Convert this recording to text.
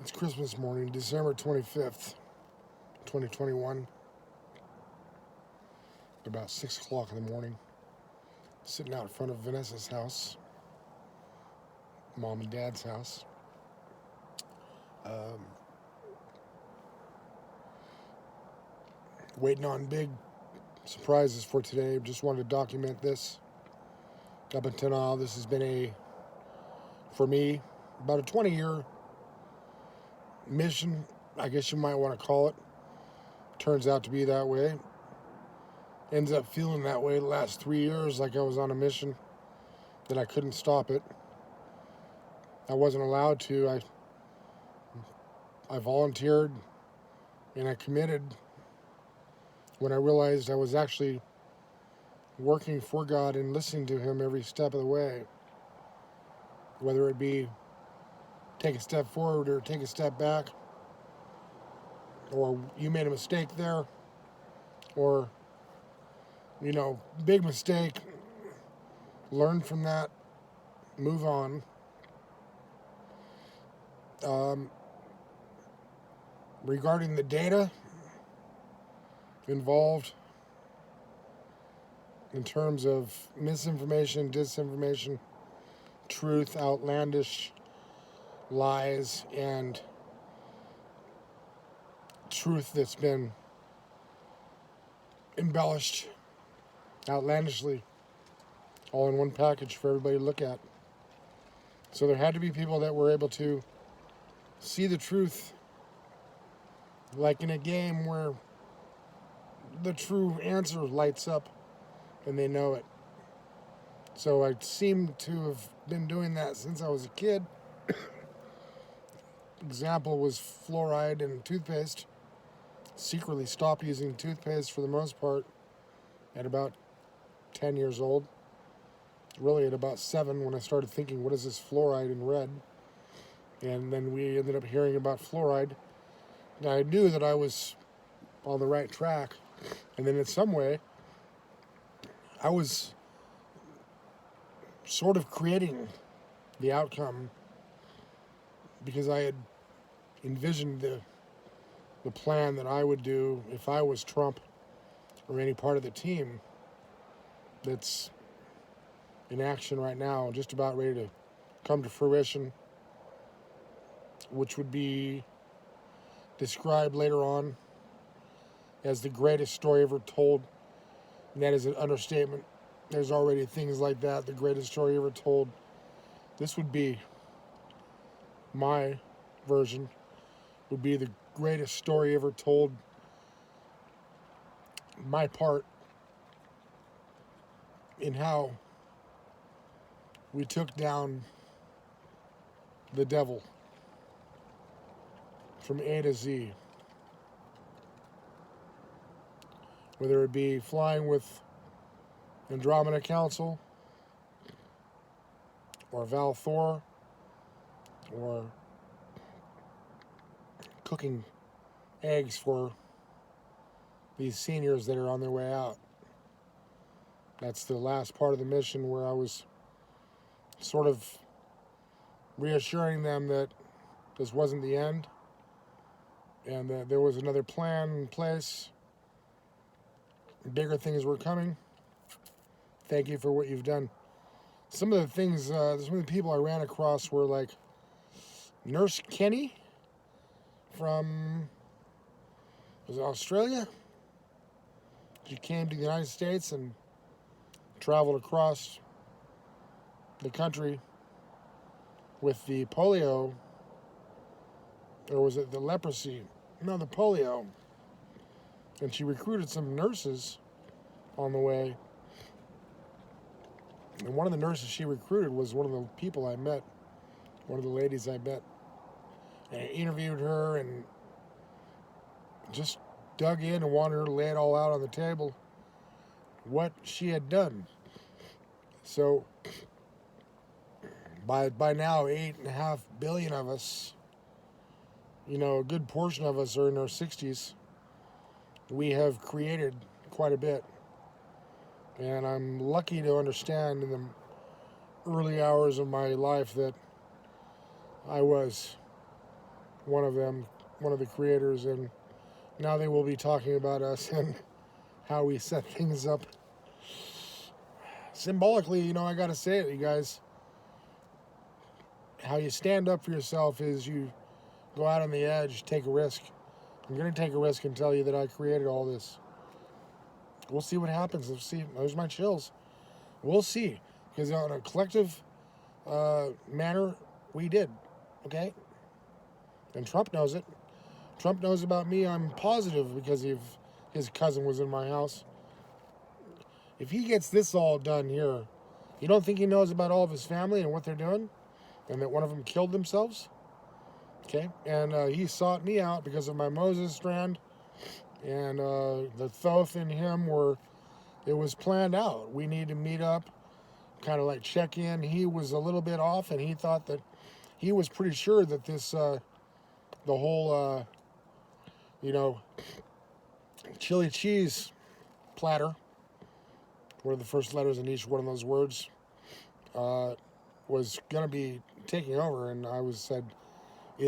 It's Christmas morning, December 25th, 2021. About 6 o'clock in the morning. Sitting out in front of Vanessa's house, mom and dad's house. Waiting on big surprises for today. Just wanted to document this. Up until now, this has been for me, about a 20-year mission, I guess you might want to call it. Turns out to be that way. Ends up feeling that way the last 3 years, like I was on a mission, that I couldn't stop it. I wasn't allowed to. I volunteered and I committed when I realized I was actually working for God and listening to Him every step of the way. Whether it be take a step forward or take a step back, or you made a mistake there, or, big mistake, learn from that, move on. Regarding the data involved in terms of misinformation, disinformation, truth, outlandish lies, and truth that's been embellished outlandishly, all in one package for everybody to look at. So there had to be people that were able to see the truth, like in a game where the true answer lights up and they know it. So I seem to have been doing that since I was a kid. Example was fluoride in toothpaste. Secretly stopped using toothpaste for the most part at about 10 years old. Really at about 7 when I started thinking, what is this fluoride in red? And then we ended up hearing about fluoride. And I knew that I was on the right track. And then in some way, I was sort of creating the outcome because I had envisioned the plan that I would do if I was Trump or any part of the team that's in action right now, just about ready to come to fruition, which would be described later on as the greatest story ever told. And that is an understatement. There's already things like that, the greatest story ever told. This would be my version, would be the greatest story ever told. My part in how we took down the devil from A to Z. Whether it be flying with Andromeda Council, or Val Thor, or cooking eggs for these seniors that are on their way out. That's the last part of the mission where I was sort of reassuring them that this wasn't the end and that there was another plan in place. Bigger things were coming. Thank you for what you've done. Some of the things, some of the people I ran across were like Nurse Kenny from, was it Australia? She came to the United States and traveled across the country with the polio, or was it the leprosy? No, the polio. And she recruited some nurses on the way. And one of the nurses she recruited was one of the people I met, one of the ladies I met. And I interviewed her and just dug in and wanted her to lay it all out on the table, what she had done. So by now, 8.5 billion of us, a good portion of us are in our 60s. We have created quite a bit. And I'm lucky to understand in the early hours of my life that I was one of them, one of the creators, and now they will be talking about us and how we set things up. Symbolically, I got to say it, you guys. How you stand up for yourself is you go out on the edge, take a risk. I'm going to take a risk and tell you that I created all this. We'll see what happens. Let's see. There's my chills. We'll see. Because on a collective manner, we did. Okay? And Trump knows it. Trump knows about me. I'm positive because his cousin was in my house. If he gets this all done here, you don't think he knows about all of his family and what they're doing? And that one of them killed themselves? Okay? And he sought me out because of my Moses strand. And the Thoth and him it was planned out. We need to meet up, kind of like check in. He was a little bit off, and he thought that he was pretty sure that this, the whole, chili cheese platter, what are the first letters in each one of those words, was going to be taking over. And I said,